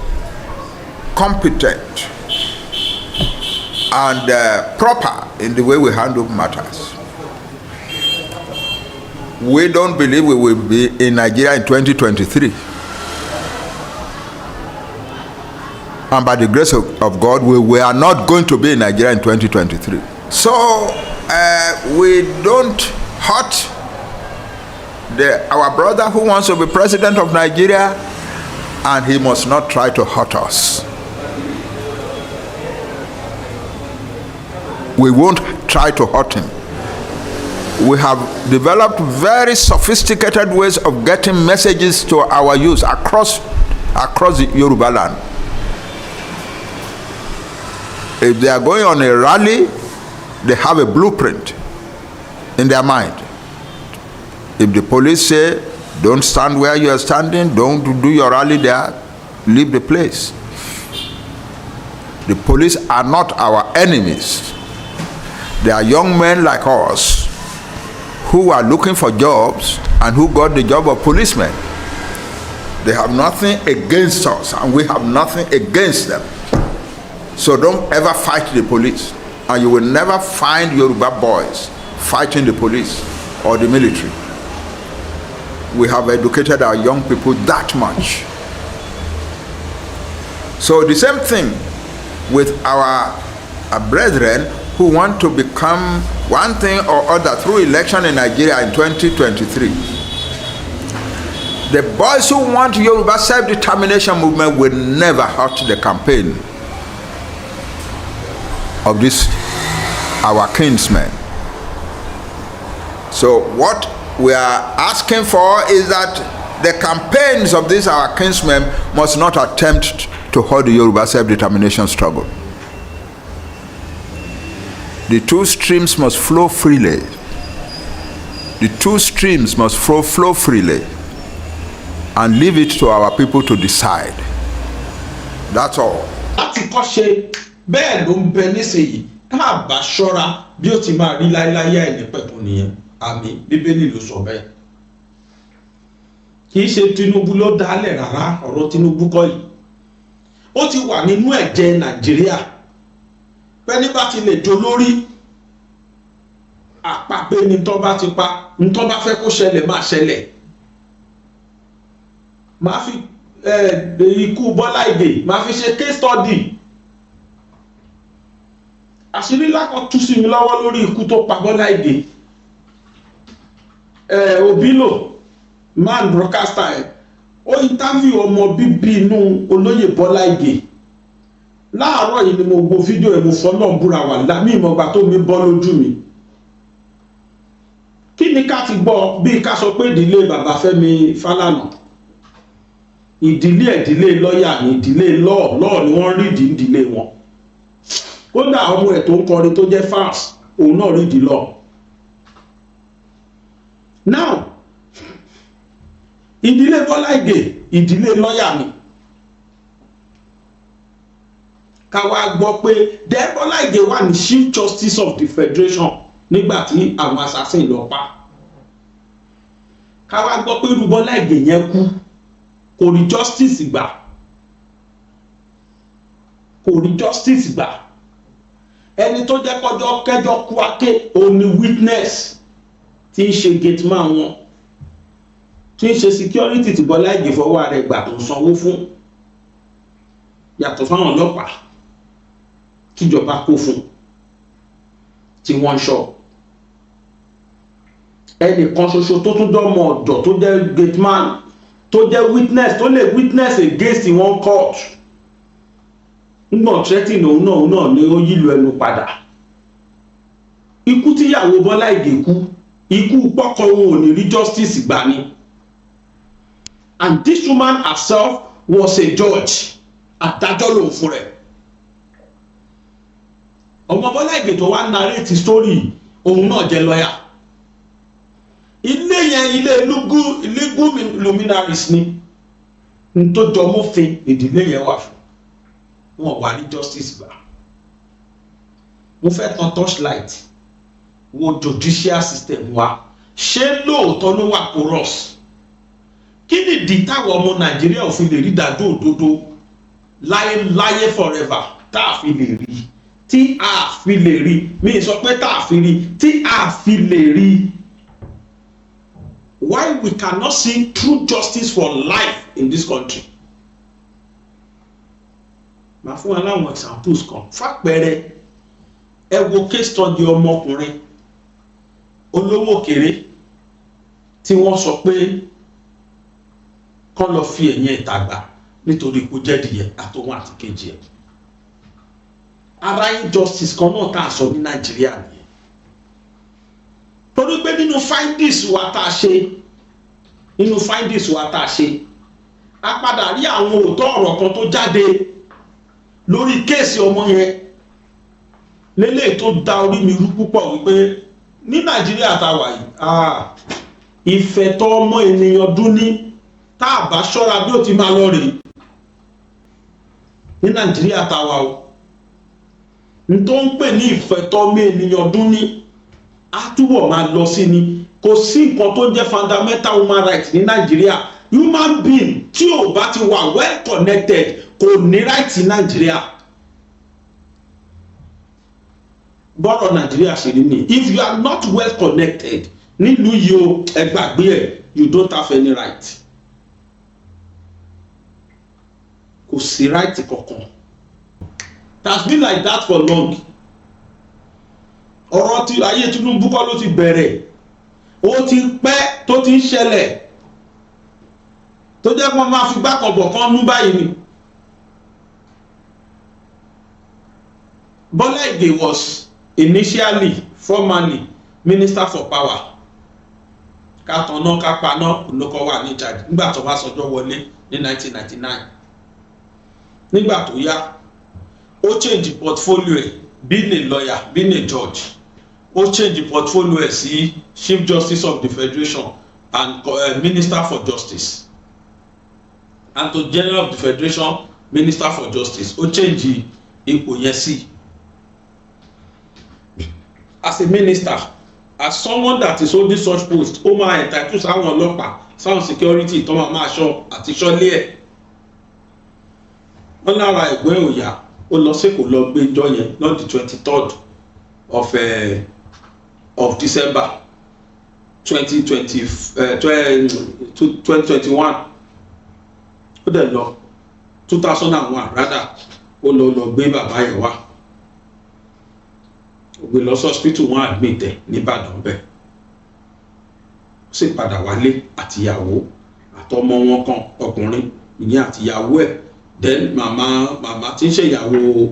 competent, and proper in the way we handle matters. We don't believe we will be in Nigeria in 2023. And by the grace of God, we are not going to be in Nigeria in 2023. So we don't hurt our brother who wants to be president of Nigeria, and he must not try to hurt us. We won't try to hurt him. We have developed very sophisticated ways of getting messages to our youth across the Yoruba land. If they are going on a rally, they have a blueprint in their mind. If the police say, don't stand where you are standing, don't do your rally there, leave the place. The police are not our enemies. They are young men like us who are looking for jobs and who got the job of policemen. They have nothing against us and we have nothing against them. So don't ever fight the police, and you will never find Yoruba boys fighting the police or the military. We have educated our young people that much. So the same thing with our brethren who want to become one thing or other through election in Nigeria in 2023. The boys who want Yoruba self-determination movement will never hurt the campaign of this, our kinsmen. So what we are asking for is that the campaigns of these our kinsmen must not attempt to hold the Yoruba self-determination struggle. The two streams must flow freely. The two streams must flow freely, and leave it to our people to decide. That's all. Bẹ́ẹ̀ ló ń bẹ nísìnyí tá a bá ṣọ́ra bí ó ti máa rí láéláyé àìnípẹ̀kun nìyẹn. Àmì Bíbélì ló sọ bẹ́ẹ̀. Kì í ṣe Tinubu ló dálẹ̀ rárá, ọ̀rọ̀ Tinubu kọ́ yìí. Ó ti wà nínú ẹ̀jẹ̀ Nàìjíríà. Bẹ́ẹ̀ni bá ti lè jó lórí àpapẹ̀ ní tọ́ bá ti pa, ní tọ́ bá fẹ́ kó ṣẹlẹ̀ máa ṣẹlẹ̀. Máa fi ikú Bọ́lá Ìgè máa fi ṣe case study. Àṣírí lákan tú sí mi lọ́wọ́ lórí ikú tó pa Bọ́lá Ìgè. Obilo man broadcaster ó interview ọmọ bíbí inú olóyè Bọ́lá Ìgè. Láàárọ̀ yìí ni mo gbọ́ fídíò ẹ̀ mo fọ́nà búra wà lámì ìmọ̀gbà tó mi bọ́ lójú mi. Kí ni ká ti gbọ́ bí ká sọ pé ìdílé bàbá Fẹ́mi Fálànà, ìdílé lọ́ọ̀yà ní ìdílé lọ́ọ̀ ni wọ́n rí ìdílé wọn. Kódà ọmọ ẹ̀ tó ń kọrin tó jẹ́ fans òun náà rí ìdí lọ. Now ìdílé Bọ́lá Ìgè ìdílé lọ́ọ̀yà ni. Ká wá gbọ́ pé Bọ́lá Ìgè wà ní Chief Justice of the Federation nígbà tí àwọn assassin lọ pa. Ká wá gbọ́ pé irú Bọ́lá Ìgè yẹn kú kò rí justice gbà. Ẹni tó jẹ́ kọjọ́ kẹjọ kú aké òun ni witness tí ń ṣe gate man wọn, tí ń ṣe security tí Bọ́lá Ìgè fọwọ́ rẹ̀ gbà tó sanwó fún, yàtọ̀ fáwọn ọlọ́pàá tíjọba kó fún tí wọ́n ń ṣọ́. Ẹnìkan ṣoṣo tó tún dọ́mọ ọ̀dọ̀ tó jẹ́ gate man tó jẹ́ witness tó lè witness against one court. Ngbọ̀n threatening òun náà ni ó yílu ẹnu padà. Ikú tíyàwó Bọ́lá Ìgè kú, ikú pọ́kọ òun ò ní rí justice gbà ni. And this woman herself was a judge. Adájọ́ lòun fún rẹ̀. Ọmọ Bọ́lá Ìgè tó wá narrate story òun náà jẹ́ lọ́yà. Ilé yẹn ilé legal luminaries ni. N tó jọ mọ́fin ìdílé yẹn wà fún. Wọ́n wà ní justice gbà. Mo fẹ́ tan torchlight wo judicial system wa. Ṣé lóòótọ́ ló wà porous? kí ni ìdí táwọn ọmọ Nàìjíríà ò fi lè rí ìdájọ́ òdodo láyé forever tá a fi lè rí, tí a fi lè rí, mi sọ pé tá a fi rí, tí a fi lè rí. Why we cannot see true justice for life in this country? Màá fún wa láwọn examples kan. Fàpẹẹrẹ, ẹ wo case study ọmọkùnrin olówó kéré tí wọ́n sọ pé kán lọ fi ẹ̀yìn ìtagbà nítorí kó jẹ́dìyẹ àtòun àti kejì ẹ̀. Ara injustice kan náà tá a sọ ní Nàìjíríà nìyẹn. Torí pé nínú findings wa tá a ṣe, a padà rí àwọn òótọ́ ọ̀rọ̀ kan tó jáde lórí kéèsì ọmọ yẹn lélẹ̀ tó da orí mi rú púpọ̀ wípé ní Nàìjíríà tá a wà yìí, ìfẹ̀tọ́ ọmọ ènìyàn dún ní tá a bá ṣọ́ra bí ó ti máa lọ rèé ní Nàìjíríà tá a wà o. N tó ń pè ní ìfẹ̀tọ́ ọmọ ènìyàn dún ní á túbọ̀ máa lọ sí ni. Kò sí nǹkan tó jẹ́ fundamental human rights ní Nàìjíríà. Human being tí ò bá ti wà well connected kò ní right ní Nàìjíríà. Bọ́rọ̀ Nàìjíríà ṣe rí ni, if you are not well connected nílùú yìí o, ẹ gbàgbé ẹ̀, you don't have any right. Kò sí right kankan. It has been like that for long. Ọ̀rọ̀ tí ayé Tinubu kọ́ ló ti bẹ̀rẹ̀, ó ti pẹ́ tó ti ń ṣẹlẹ̀, tó jẹ́ pé wọ́n máa fi gbákanbọ̀ kan nú báyìí ni. Bola Ige was initially formally Minister for Power. Ká tanná ká paná olókọ́ wà ní charge nígbà tó bá sọjọ́ wọlé ní 1999. Nígbà tó yá, ó change portfolio ẹ̀, being a lawyer, being a judge. Ó change portfolio ẹ̀ sí Chief Justice of the Federation and Minister for Justice. And to General of the Federation, Minister for Justice. Ó change ipò yẹn sí. As a minister, as someone that is holding such post, ó máa entitled sáwọn ọlọ́pàá, sáwọn security tó máa ṣọ́ àti ṣọ́lé ẹ̀. Wọ́n lára ẹ̀gbọ́n òyà ó lọ sí kò lọ gbé ìjọ yẹn lọ́n the 23rd of December 2021. Ó dẹ̀ lọ 2001 rather, ó lọ gbé bàbá yẹn wá. Ó gbé lọ sí hospital, wọ́n admit ẹ̀ nìbàdàn bẹ́ẹ̀. Ó sì padà wálé àtìyàwó àtọmọ wọn kan ọkùnrin ìyẹn àtìyàwó ẹ̀. Then màmá tí ń ṣe ìyàwó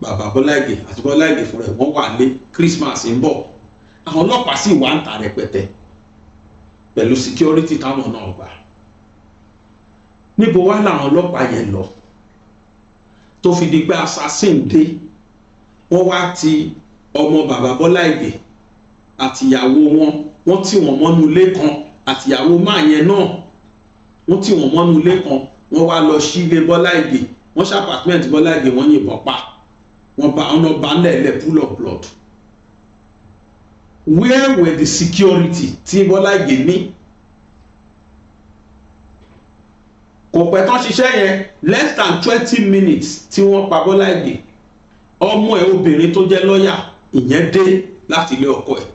bàbá Bọ́lá Ìgè àti Bọ́lá Ìgè fúnra ẹ̀ wọ́n wà lé, Christmas ń bọ̀. Àwọn ọlọ́pàá sì wà ń ta rẹpẹtẹ pẹ̀lú security táwọn náà gbà. Níbo wá làwọn ọlọ́pàá yẹn lọ tó fi di pé assassin dé? Wọ́n wá ti ọmọ bàbá Bọ́lá Ìgè àtìyàwó wọ́n tì wọ́n mọ́nú ilé kan, àtìyàwó máa yẹn náà wọ́n tì wọ́n mọ́nú ilé kan. Wọ́n wá lọ sí ilé Bọ́lá Ìgè, wọ́n ṣe apartment Bọ́lá Ìgè, wọ́n yìnbọn pa, wọ́n bá lẹ́lẹ̀ pool of blood. Where were the security tí Bọ́lá Ìgè ní? Kò pẹ́ tán ṣiṣẹ́ yẹn, less than 20 minutes tí wọ́n pa Bọ́lá Ìgè. Ọmọ ẹ̀ obìnrin tó jẹ́ lọ́yà ìyẹn dé láti ilé ọkọ ẹ̀,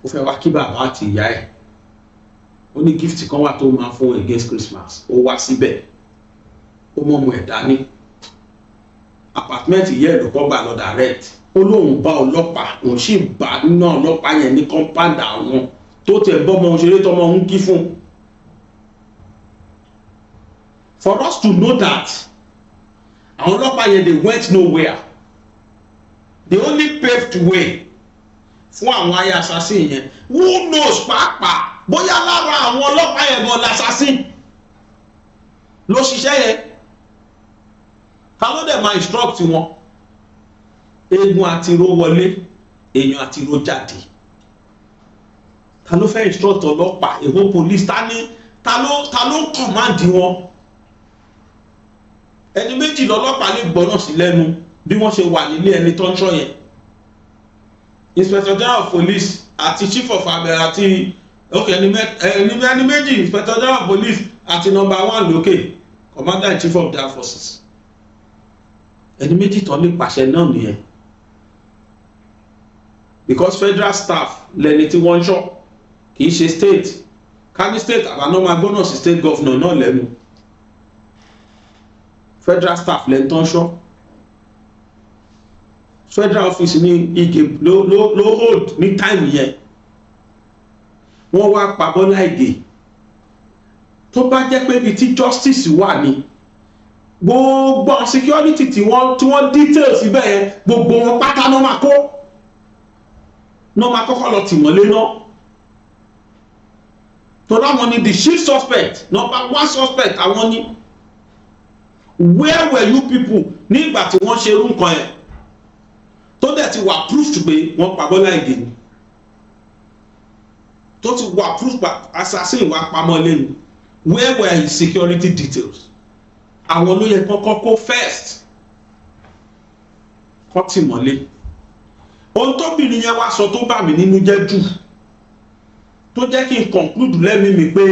ó fẹ́ wá kí bàbá àti ìyá ẹ̀. Ó ní gift kan wà tó máa fún against Christmas, ó wá síbẹ̀, ó mọ ọmọ ẹ̀ dání. Apartment yẹ́ ẹ̀ ló kọ́ gbà lọ direct. Ó lóun bá ọlọ́pàá, òun sì bá nínú ọlọ́pàá yẹn ní compound àwọn tó tẹ̀ bọ́mọ òṣèré tọmọ òun kí fún. For us to know that àwọn ọlọ́pàá yẹn they went nowhere, they only paved way fún àwọn ayé assassin yẹn. Who knows pàápàá bóyá lára àwọn ọlọ́pàá yẹn gan l'assassin ló ṣiṣẹ́ yẹn. Ta ló dẹ̀ máa instruct wọn? Eégún àti ro wọlé, èèyàn àti ro jáde. Ta ló fẹ́ instruct ọlọ́pàá? Èwo police? Ta ló command wọn? Ẹni méjì lọ́lọ́pàá lè gbọ́nà sí lẹ́nu bí wọ́n ṣe wà nílé ẹni tó ń ṣọ́ yẹn. Inspector General of Police àti Chief of Army àti ok ẹni méjì inspector general police àti number 1 lókè commander in chief of the armed forces ẹni méjì tán lè pàṣẹ náà nìyẹn because federal staff lẹni tí wọ́n ń ṣọ́ kì í ṣe state kani state àbáná máa gbọ́nà sí state governor náà lẹ́nu federal staff lẹ́ni tán ṣọ́ federal office ní Ige ló hold ní time yẹn wọ́n wá pa Bọ́lá Ìgè tó bá jẹ́ pé ibi tí justice wà ní gbogbo security tí wọ́n details ibẹ̀ yẹn gbogbo wọn pátá náà máa kọ́kọ́ lọ tì mọ́lé náà tó dáwọn ni the chief suspect number 1 suspect àwọn ni where were you people ní ìgbà tí wọ́n ṣe irú nǹkan yẹn tó dẹ̀ ti wà proof pé wọ́n pa Bọ́lá Ìgè ni tó ti wà proof pa assassin wà pamọ́ lẹ́nu where were his security details àwọn ló yẹ kọ́kọ́ kó first kọ́ tì mọ́lé ohun tóbìnrin yẹn wá sọ tó bà mí nínú jẹ́ jù tó jẹ́ kí n conclude lẹ́mìí mi pé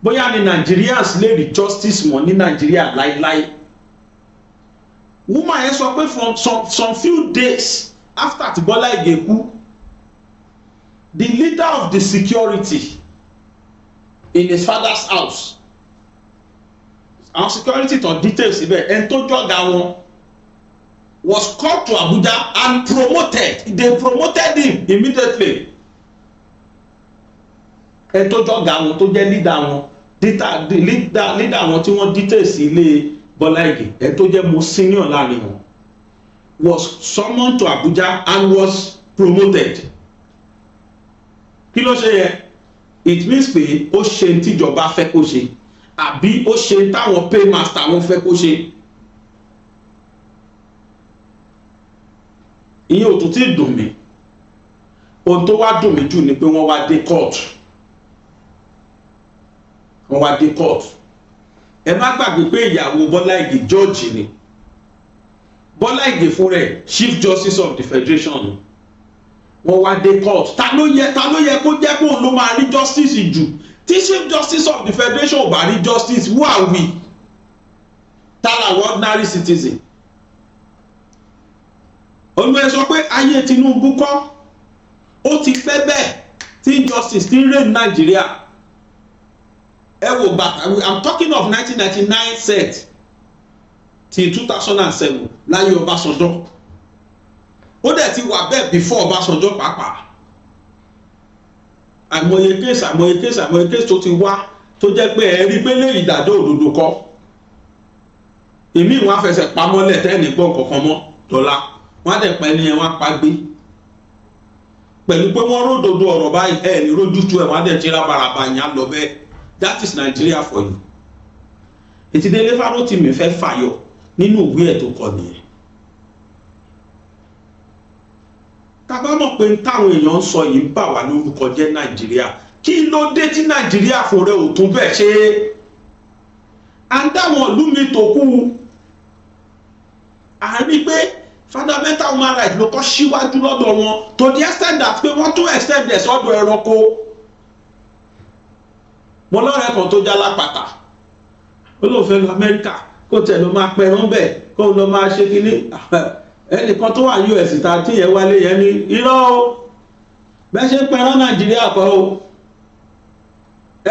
bóyá ni Nigerians lè rí justice mọ́ ní Nigeria láíláí woman yẹn sọ pé from some few days after tí Bọ́lá Ìgè kú the leader of the security in his father's house àwọn security tó details ibẹ̀ ẹni tó jọ̀gá wọn was called to Abuja and promoted they promoted him immediately ẹni tó jọ̀gá wọn tó jẹ́ leader wọn leader wọn tí wọ́n details ilé Bọ́lá Ìgè ẹni tó jẹ́ most senior láàrin wọn was summoned to Abuja and was promoted kí ló ṣe yẹ it means pé ó ṣe tíjọba fẹ́ kó ṣe àbí ó ṣe táwọn paymaster wọn fẹ́ kó ṣe ìyẹn ò tún ti dùn mí ohun tó wá dùn mí jù ni pé wọ́n wá dé court ẹ má gbàgbé pé ìyàwó Bọ́lá Ìgè George ni Bọ́lá Ìgè fún rẹ̀ Chief Justice of the Federation wọ́n wá dé court ta ló yẹ kó jẹ́ kó ló máa rí justice jù tí Chief Justice of the Federation ò bá rí justice who are we tara ordinary citizen olùwẹ̀ sọ pé ayé Tinubu kọ́ ó ti pẹ́ bẹ́ẹ̀ tí justice ti ń reign Nàìjíríà ẹ wò bàtà I'm talking of 1999 set till 2007 láyé Ọbásanjọ́ ó dẹ̀ ti wà bẹ́ẹ̀ before Ọbásanjọ́ pàápàá àmọye case tó ti wá tó jẹ́ pé ẹ rí pé lè ìdájọ́ òdodo kọ́ èmi ìwọ̀n afẹsẹ̀ pamọ́lẹ̀ tẹ́ẹ̀nì gbọ́n kankan mọ́ dọ́là wọ́n á dẹ̀ pẹ́ ní ẹ wọ́n á pa gbé pẹ̀lú pé wọ́n ródòdó ọ̀rọ̀ báyìí ẹ̀ ní rójútu ẹ̀ wọ́n á dẹ̀ tíra baraba yẹn á lọ bẹ́ẹ̀ that is Nigeria for you ètìdélé Fárótìmí fẹ́ fàyọ nínú ìwé ẹ̀ tó kọ nìyẹn tàbá mọ̀ pé táwọn èèyàn ń sọ yìí ń bà wá lórúkọ jẹ́ Nàìjíríà kí ló dé tí Nàìjíríà fún rẹ̀ ò tún bẹ́ẹ̀ ṣe à ń dáwọn ìlú mi tó kú à ń rí pé fundamental human rights ló kọ́ síwájú lọ́dọ̀ wọn to the extent that pé wọ́n tún extend ẹ̀ sọ́dọ̀ ẹranko mo lọ́rẹ̀ẹ́ kan tó já lápàtà ó lóun fẹ́ lọ Amẹ́ríkà kó tẹ̀ ló máa pẹran bẹ́ẹ̀ kó lọ máa ṣe kínní ẹnìkan tó wà US ta tí yẹn wálé yẹn ní irọ́ o bẹ́ẹ̀ ṣe pẹran Nàìjíríà kọ́ o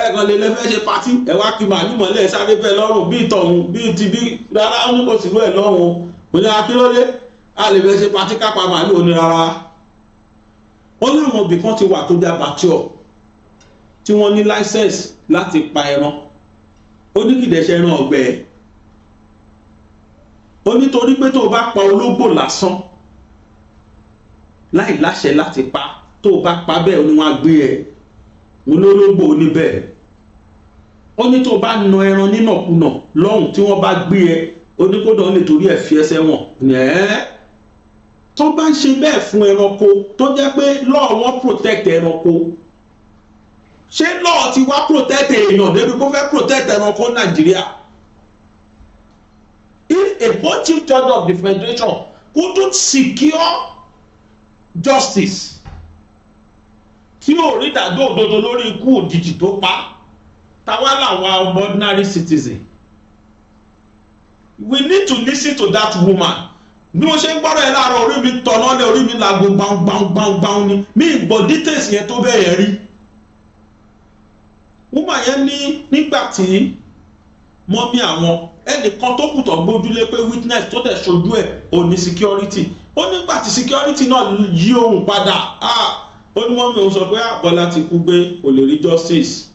ẹ̀ẹ̀kan lè lẹ́fẹ́ ṣe pátí ẹ̀wá kí màálù mọ́lẹ̀ sáré bẹ́ẹ̀ lọ́rùn bí ìtọ̀hún bí ti bí rárá ó ní kò sí lóẹ̀ lọ́rùn mo ní akílódé a lè fẹ́ ṣe pátí kápá màálù ó ní rárá ó láwọn ibì kan ti wà tó já bàtíọ̀ tí wọ́n ní license láti pa ẹran ó ní kìdẹ̀ṣẹ̀ ẹran ọ̀gbẹ́ ó nítorí pé tó bá pa ológbò lásán láì láṣẹ láti pa tó bá pa bẹ́ẹ̀ ni wọ́n á gbé ẹ olólógbò oníbẹ̀ ó ní tó bá na ẹran nínàkúnà lọ́hùn tí wọ́n bá gbé ẹ oníkódà lè torí ẹ̀ fi ẹsẹ̀ wọn ẹ̀ tó bá ń ṣe bẹ́ẹ̀ fún ẹranko tó jẹ́ pé lọ́ọ̀ wọ́n protect ẹranko ṣé lọ́ọ̀ ti wá protect èèyàn débi kó fẹ́ protect ẹranko Nàìjíríà. If a board chief judge of the federation couldn't secure justice tí ò rí ìdájọ́ òdodo lórí ikú òjijì tó pa táwa làwọn ordinary citizen. We need to listen to that woman. Bí wọ́n ṣe ń gbọ́rọ̀ ẹ̀ láàárọ̀ orí mi tọ̀nà lé orí mi làgbo gbàngbàngbàngbàng ni mi ìgbọ́ details yẹn tó bẹ́ẹ̀ yẹn rí. Woman yẹn ní nígbà tí mọ́mí àwọn ẹnìkan tó kù tó gbójúlé pé witness tó tẹ̀ ṣojú ẹ̀ ò ní security. Ó nígbà tí security náà yí ohun padà ó ní mọ́mí òun sọ pé Bọ́lá ti kú pé kò lè rí justice.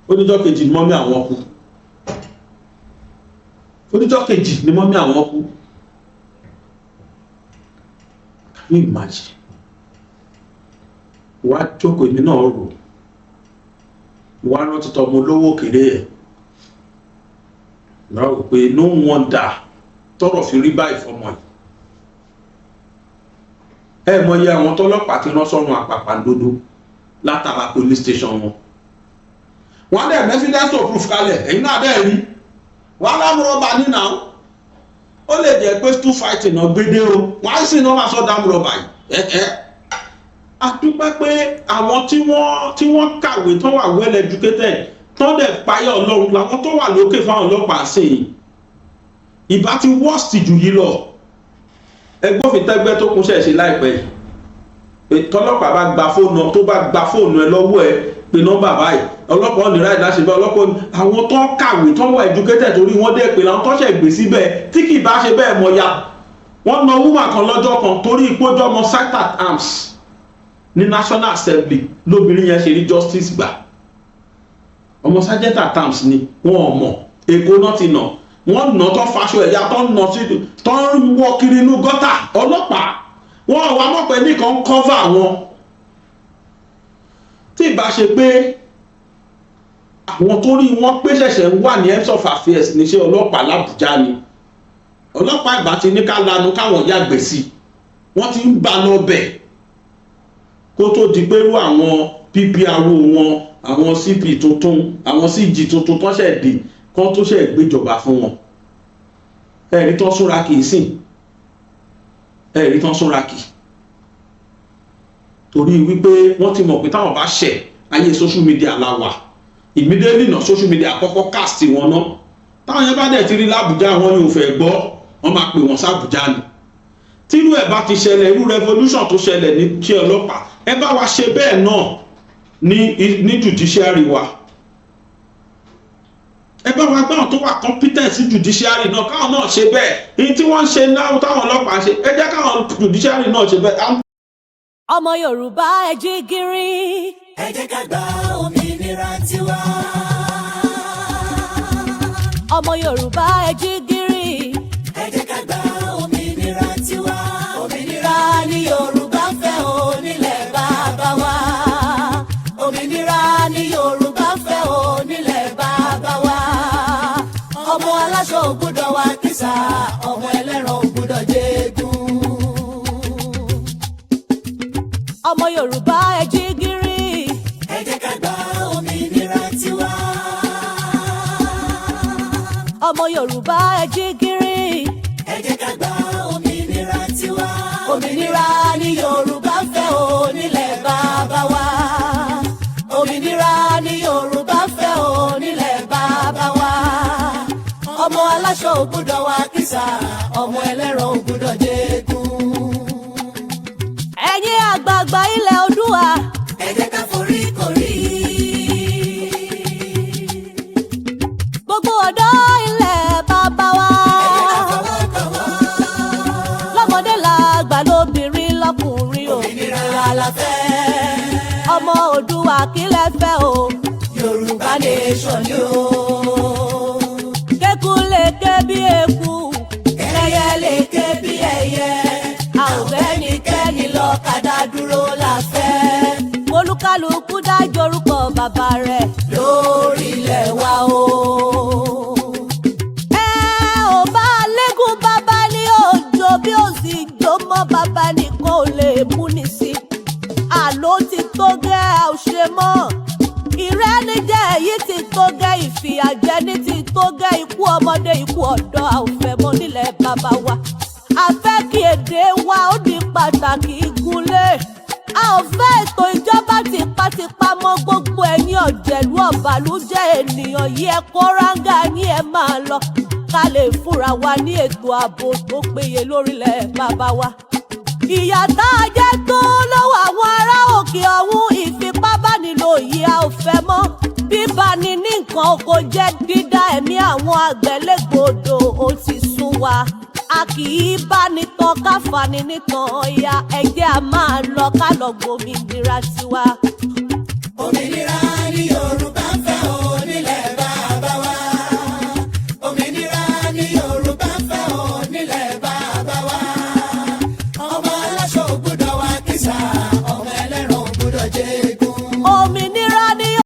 Oníjọ́ kejì ni mọ́mí àwọn kú. Oníjọ́ kejì ni mọ́mí àwọn kú. Can you imagine? Wá jókòó èmi náà rò. Wá rántí tọmọ olówó kéré ẹ̀. Láwọ̀ pé no wonder tọ́rọ̀ fi rí báyìí fọmọ yìí. Ẹ mọ iye àwọn tọ́lọ́pàá ti rán sọ́run àpàpàǹdodo látara police station wọn. Wọ́n dẹ̀ evidence to proof kalẹ̀ ẹ̀yin náà dẹ̀ rí. Wọ́n lámúrọ̀bà nínà ó lè jẹ́ pé two fighting náà gbédé o wọ́n á sì náà máa sọ dámúrọ̀bà yìí. A dúpẹ́ pé àwọn tí wọ́n kàwé tó wà well educated tó dẹ̀ páyà Ọlọ́run làwọn tó wà lókè fáwọn ọlọ́pàá sí i. Ìbá ti worst jù yìí lọ. Ẹgbọ́fin tẹ́gbẹ́ tó kún ṣẹ̀ṣẹ̀ láìpẹ́ yìí. Tọ́lọ́pàá bá gba fóònù tó bá gba fóònù ẹ lọ́wọ́ ẹ pé nọ́mbà báyìí ọlọ́pàá ò ní ráì láṣẹ bẹ́ẹ̀ ọlọ́pàá àwọn tó kàwé tó wà educated torí wọ́n dẹ̀ pé làwọn tó ṣẹ̀ gbé síbẹ̀ tí kì í bá ṣe bẹ́ẹ̀ mọ̀ ya wọ́n na woman kan lọ́jọ́ kan torí ìpójọ́ ọmọ site at arms ní National Assembly lóbìnrin yẹn ṣe rí justice gbà ọmọ sergeant at arms ni wọ́n mọ̀ Èkó náà ti nà wọ́n nà tó faṣọ ẹ̀yà tó nà sí tó ń wọ kiri inú gọ́tà ọlọ́pàá wọ́n wà mọ̀ pé nìkan cover wọn tí ìbá ṣe pé àwọn tó rí wọn pé ṣẹ̀ṣẹ̀ ń wà ní heads of affairs níṣẹ́ ọlọ́pàá l'Àbújá ni ọlọ́pàá ìgbà ti ní ká lanu káwọn yàgbẹ́ sí wọ́n ti ń bá lọ bẹ̀ kó tó di pé rú àwọn PPRO wọn àwọn CP tuntun àwọn CG tuntun tó ṣẹ̀ dé kán tó ṣẹ̀ gbéjọba fún wọn ẹ̀rí tán súnra kì í sìn ẹ̀rí tán súnra kì torí wípé wọ́n ti mọ̀ pé táwọn bá ṣẹ̀ ayé social media la wà immediately náà social media àkọ́kọ́ cast wọn náà táwọn yẹn bá dẹ̀ ti rí l'Àbújá wọn yóò fẹ́ gbọ́ wọ́n máa pè wọ́n s'Àbújá ni tírú ẹ̀ bá ti ṣẹlẹ̀ irú revolution tó ṣẹlẹ̀ ní tí ọlọ́pàá ẹ bá wa ṣe bẹ́ẹ̀ náà ní judiciary wa ẹ bá wa gbáwọn tó wà competent sí judiciary náà káwọn náà ṣe bẹ́ẹ̀ èyí tí wọ́n ń ṣe náà táwọn ọlọ́pàá ṣe ẹ jẹ́ káwọn judiciary náà ṣe bẹ́ẹ̀. Ọmọ Yorùbá ẹ jí gìrì. Ẹ jẹ́ ká gba òmìnira tiwa. Ọmọ Yorùbá ẹ jí gìrì. Ẹ jẹ́ ká gba òmìnira tiwa. Òmìnira ni Yorùbá fẹ́ o nílẹ̀ bàbá wa. Òmìnira ni Yorùbá fẹ́ o nílẹ̀ bàbá wa. Ọmọ aláṣọ ò gbọ́dọ̀ wá kísà, ọmọ ẹlẹ́ran ò gbọ́dọ̀ jẹ́gun. Ọmọ Yorùbá ẹ jí gìrì. Ẹ jẹ́ ká gba òmìnira tiwa. Ọmọ Yorùbá ẹ jí gìrì. Ẹ jẹ́ ká gba òmìnira tiwa. Òmìnira ni Yorùbá fẹ́ o nílẹ̀ bàbá wa. Òmìnira ni Yorùbá fẹ́ o nílẹ̀ bàbá wa. Ọmọ aláṣọ ò gbọ́dọ̀ wá kísà, ọmọ ẹlẹ́ran ò gbọ́dọ̀ jẹ́gun. Ẹ̀yin àgbààgbà ilẹ̀ Oòduà. Ẹ jẹ́ ká forí korí. Gbogbo ọ̀dọ́ ilẹ̀ bàbá wa. Ẹ jẹ́ ká fọwọ́sowọ́pọ̀. Lọ́mọdé làgbà lóbìnrin lọ́kùnrin òmìnira la fẹ́. Ọmọ Oòduà kí lẹ fẹ́ o. Yorùbá nation ni o. Kéku lè ké bí eku. Ẹyẹ lè ké bí ẹyẹ. A ò bẹ́nikẹ́ni lọ kàdá dúró la fẹ́. Olúkálùkù dájọ́ orúkọ bàbá rẹ̀ lórí ilẹ̀ wa o. Ẹ ò bá lẹ́gùn bàbá ní òjò bí ó sì jó mọ́ bàbá nìkan ò lè mú ní sí. Àló ti tó gẹ́ ẹ ò ṣe mọ́. Ìrẹ́nijẹ èyí ti tó gẹ́ ìfìyàjẹni ti tó gẹ́ ikú ọmọdé ikú ọ̀dọ́ a ò fẹ́ mọ́ nílẹ̀ bàbá wa. A fẹ́ kí èdè wa ó di pàtàkì ìgúnlẹ̀. A ò fẹ́ ètò ìjọba ti pa láti pamọ́ gbogbo ẹ̀yin ọ̀jẹ̀lú ọ̀bàlújẹ́ ènìyàn yìí ẹ kó ráńgà yín ẹ máa lọ ká lè fúnra wa ní ètò ààbò tó péye lórílẹ̀ bàbá wa. ìyà tá a jẹ tó lọ́wọ́ àwọn ará òkè ọ̀hún ìfipábánilò yìí a ò fẹ́ mọ́ bíbani ní nǹkan oko jẹ́ dídá ẹ̀mí àwọn àgbẹ̀ légbodò ó ti sún wa a kì í bá ní tán ká fani nítàn ọ̀yà ẹ̀jẹ̀ a máa lọ ká lọ gbòmìnira tiwa. òmìnira ni yóò.